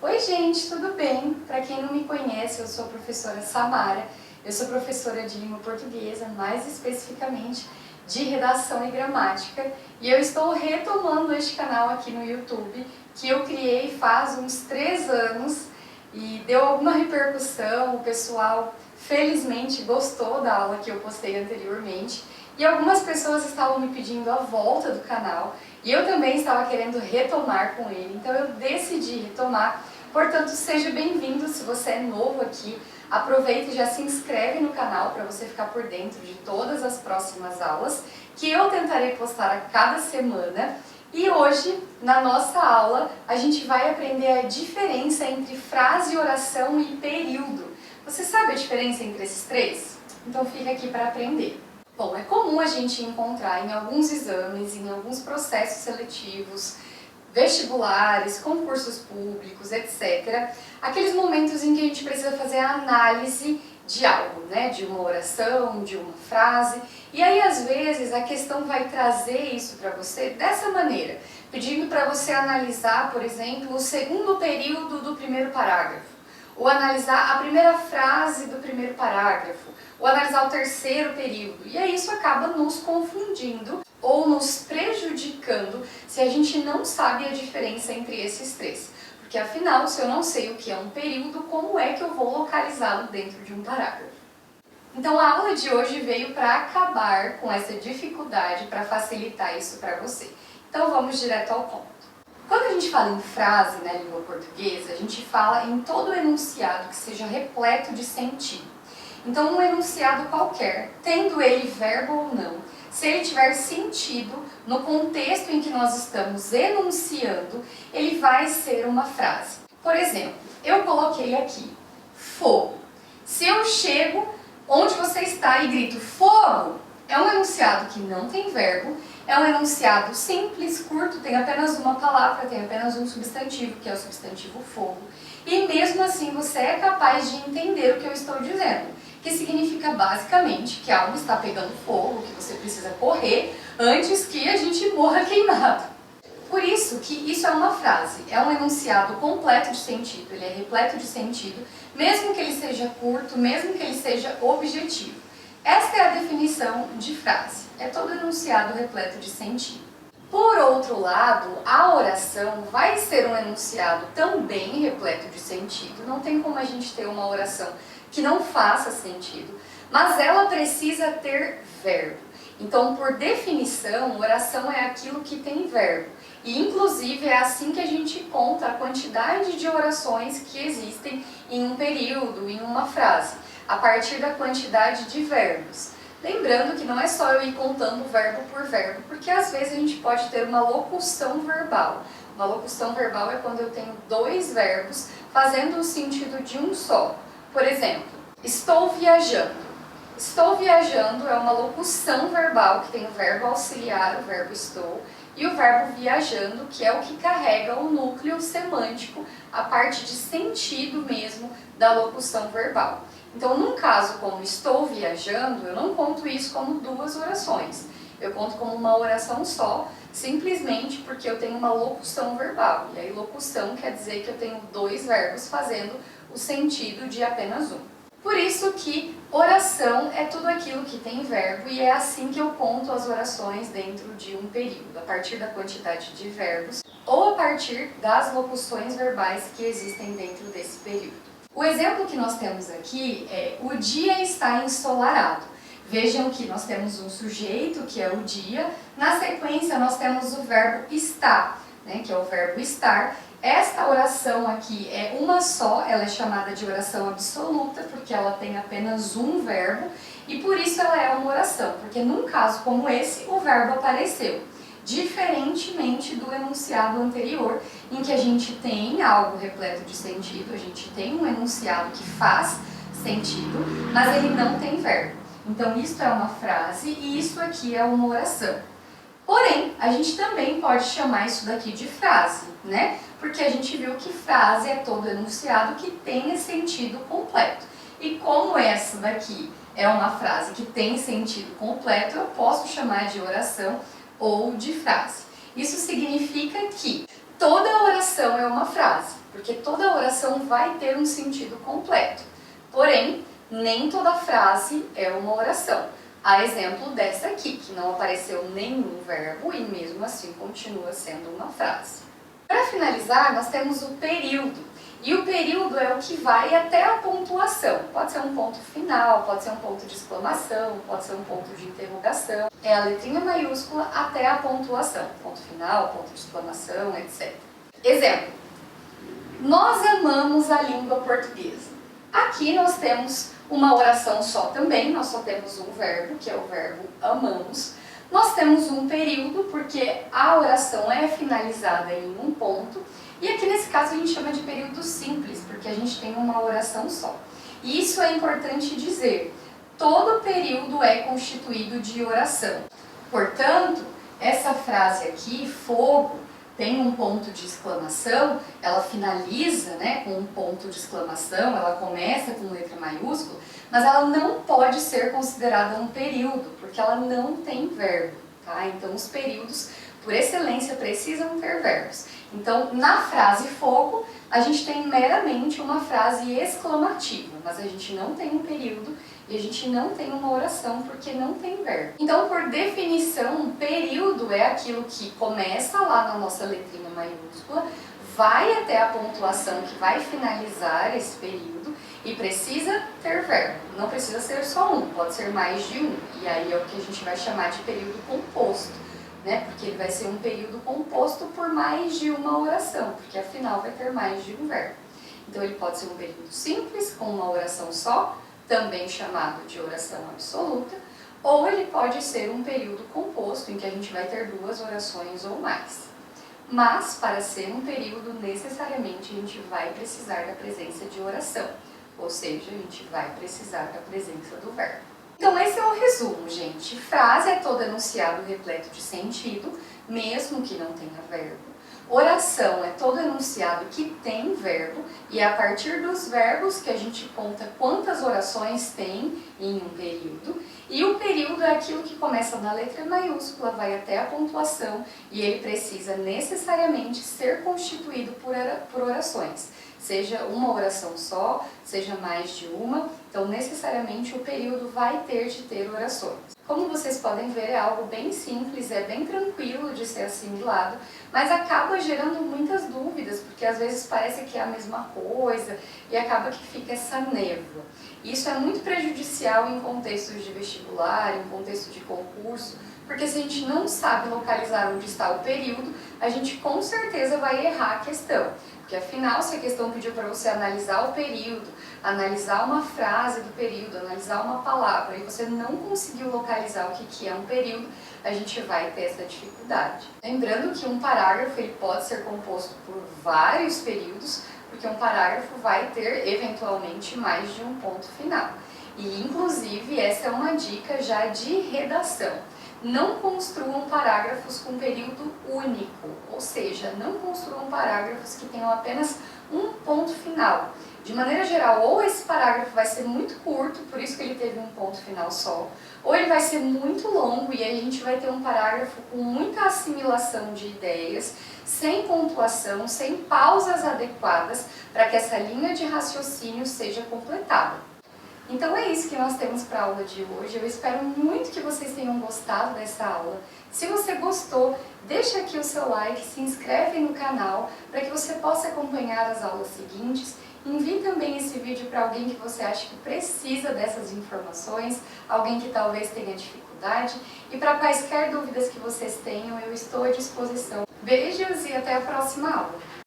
Oi gente, tudo bem? Para quem não me conhece, eu sou a professora Samara, eu sou professora de língua portuguesa, mais especificamente de redação e gramática, e eu estou retomando este canal aqui no YouTube, que eu criei faz uns 3 anos e deu alguma repercussão, o pessoal felizmente gostou da aula que eu postei anteriormente, e algumas pessoas estavam me pedindo a volta do canal, e eu também estava querendo retomar com ele, então eu decidi retomar. Portanto, seja bem-vindo. Se você é novo aqui, aproveita e já se inscreve no canal para você ficar por dentro de todas as próximas aulas que eu tentarei postar a cada semana. E hoje, na nossa aula, a gente vai aprender a diferença entre frase, oração e período. Você sabe a diferença entre esses três? Então fica aqui para aprender. Bom, é comum a gente encontrar em alguns exames, em alguns processos seletivos, vestibulares, concursos públicos, etc. Aqueles momentos em que a gente precisa fazer a análise de algo, né? De uma oração, de uma frase. E aí, às vezes, a questão vai trazer isso para você dessa maneira, pedindo para você analisar, por exemplo, o segundo período do primeiro parágrafo, ou analisar a primeira frase do primeiro parágrafo, ou analisar o terceiro período. E aí isso acaba nos confundindo ou nos prejudicando se a gente não sabe a diferença entre esses três. Porque afinal, se eu não sei o que é um período, como é que eu vou localizá-lo dentro de um parágrafo? Então a aula de hoje veio para acabar com essa dificuldade, para facilitar isso para você. Então vamos direto ao ponto. Quando a gente fala em frase na língua portuguesa, a gente fala em todo enunciado que seja repleto de sentido. Então um enunciado qualquer, tendo ele verbo ou não, se ele tiver sentido no contexto em que nós estamos enunciando, ele vai ser uma frase. Por exemplo, eu coloquei aqui, fogo. Se eu chego onde você está e grito fogo, é um enunciado que não tem verbo, é um enunciado simples, curto, tem apenas uma palavra, tem apenas um substantivo, que é o substantivo fogo. E mesmo assim você é capaz de entender o que eu estou dizendo, que significa basicamente que algo está pegando fogo, que você precisa correr antes que a gente morra queimado. Por isso que isso é uma frase, é um enunciado completo de sentido, ele é repleto de sentido, mesmo que ele seja curto, mesmo que ele seja objetivo. Esta é a definição de frase, é todo enunciado repleto de sentido. Por outro lado, a oração vai ser um enunciado também repleto de sentido, não tem como a gente ter uma oração que não faça sentido, mas ela precisa ter verbo. Então, por definição, oração é aquilo que tem verbo. E, inclusive, é assim que a gente conta a quantidade de orações que existem em um período, em uma frase, a partir da quantidade de verbos. Lembrando que não é só eu ir contando verbo por verbo, porque às vezes a gente pode ter uma locução verbal. Uma locução verbal é quando eu tenho 2 verbos fazendo o sentido de um só. Por exemplo, estou viajando. Estou viajando é uma locução verbal que tem o verbo auxiliar, o verbo estou, e o verbo viajando, que é o que carrega o núcleo semântico, a parte de sentido mesmo da locução verbal. Então, num caso como estou viajando, eu não conto isso como 2 orações. Eu conto como uma oração só, simplesmente porque eu tenho uma locução verbal. E aí, locução quer dizer que eu tenho 2 verbos fazendo o sentido de apenas um. Por isso que oração é tudo aquilo que tem verbo e é assim que eu conto as orações dentro de um período, a partir da quantidade de verbos ou a partir das locuções verbais que existem dentro desse período. O exemplo que nós temos aqui é o dia está ensolarado. Vejam que nós temos um sujeito, que é o dia, na sequência nós temos o verbo estar, né, que é o verbo estar. Esta oração aqui é uma só, ela é chamada de oração absoluta, porque ela tem apenas um verbo, e por isso ela é uma oração, porque num caso como esse, o verbo apareceu. Diferentemente do enunciado anterior, em que a gente tem algo repleto de sentido, a gente tem um enunciado que faz sentido, mas ele não tem verbo. Então, isto é uma frase e isso aqui é uma oração. Porém, a gente também pode chamar isso daqui de frase, né? Porque a gente viu que frase é todo enunciado que tenha sentido completo. E como essa daqui é uma frase que tem sentido completo, eu posso chamar de oração ou de frase. Isso significa que toda oração é uma frase, porque toda oração vai ter um sentido completo. Porém, nem toda frase é uma oração. A exemplo dessa aqui, que não apareceu nenhum verbo e mesmo assim continua sendo uma frase. Para finalizar, nós temos o período. E o período é o que vai até a pontuação. Pode ser um ponto final, pode ser um ponto de exclamação, pode ser um ponto de interrogação. É a letrinha maiúscula até a pontuação. Ponto final, ponto de exclamação, etc. Exemplo. Nós amamos a língua portuguesa. Aqui nós temos uma oração só também, nós só temos um verbo, que é o verbo amamos. Nós temos um período, porque a oração é finalizada em um ponto. E aqui nesse caso a gente chama de período simples, porque a gente tem uma oração só. E isso é importante dizer, todo período é constituído de oração. Portanto, essa frase aqui, fogo, tem um ponto de exclamação, ela finaliza, né, com um ponto de exclamação, ela começa com letra maiúscula, mas ela não pode ser considerada um período, porque ela não tem verbo, tá? Então os períodos, por excelência, precisam ter verbos. Então, na frase fogo, a gente tem meramente uma frase exclamativa, mas a gente não tem um período e a gente não tem uma oração porque não tem verbo. Então, por definição, um período é aquilo que começa lá na nossa letrinha maiúscula, vai até a pontuação que vai finalizar esse período e precisa ter verbo. Não precisa ser só um, pode ser mais de um. E aí é o que a gente vai chamar de período composto, né? Porque ele vai ser um período composto por mais de uma oração, porque afinal vai ter mais de um verbo. Então ele pode ser um período simples, com uma oração só, também chamado de oração absoluta, ou ele pode ser um período composto, em que a gente vai ter duas orações ou mais. Mas, para ser um período, necessariamente a gente vai precisar da presença de oração, ou seja, a gente vai precisar da presença do verbo. Então esse é o resumo, gente. Frase é todo enunciado repleto de sentido, mesmo que não tenha verbo. Oração é todo enunciado que tem verbo, e é a partir dos verbos que a gente conta quantas orações tem em um período. E o período é aquilo que começa na letra maiúscula, vai até a pontuação, e ele precisa necessariamente ser constituído por orações. Seja uma oração só, seja mais de uma, então necessariamente o período vai ter de ter orações. Como vocês podem ver, é algo bem simples, é bem tranquilo de ser assimilado, mas acaba gerando muitas dúvidas, porque às vezes parece que é a mesma coisa e acaba que fica essa névoa. Isso é muito prejudicial em contextos de vestibular, em contexto de concurso, porque se a gente não sabe localizar onde está o período, a gente com certeza vai errar a questão. Porque afinal, se a questão pediu para você analisar o período, analisar uma frase do período, analisar uma palavra, e você não conseguiu localizar o que é um período, a gente vai ter essa dificuldade. Lembrando que um parágrafo ele pode ser composto por vários períodos, porque um parágrafo vai ter eventualmente mais de um ponto final. E inclusive essa é uma dica já de redação. Não construam parágrafos com período único, ou seja, não construam parágrafos que tenham apenas um ponto final. De maneira geral, ou esse parágrafo vai ser muito curto, por isso que ele teve um ponto final só, ou ele vai ser muito longo e aí a gente vai ter um parágrafo com muita assimilação de ideias, sem pontuação, sem pausas adequadas para que essa linha de raciocínio seja completada. Então é isso que nós temos para a aula de hoje. Eu espero muito que vocês tenham gostado dessa aula. Se você gostou, deixa aqui o seu like, se inscreve no canal para que você possa acompanhar as aulas seguintes. Envie também esse vídeo para alguém que você acha que precisa dessas informações, alguém que talvez tenha dificuldade. E para quaisquer dúvidas que vocês tenham, eu estou à disposição. Beijos e até a próxima aula!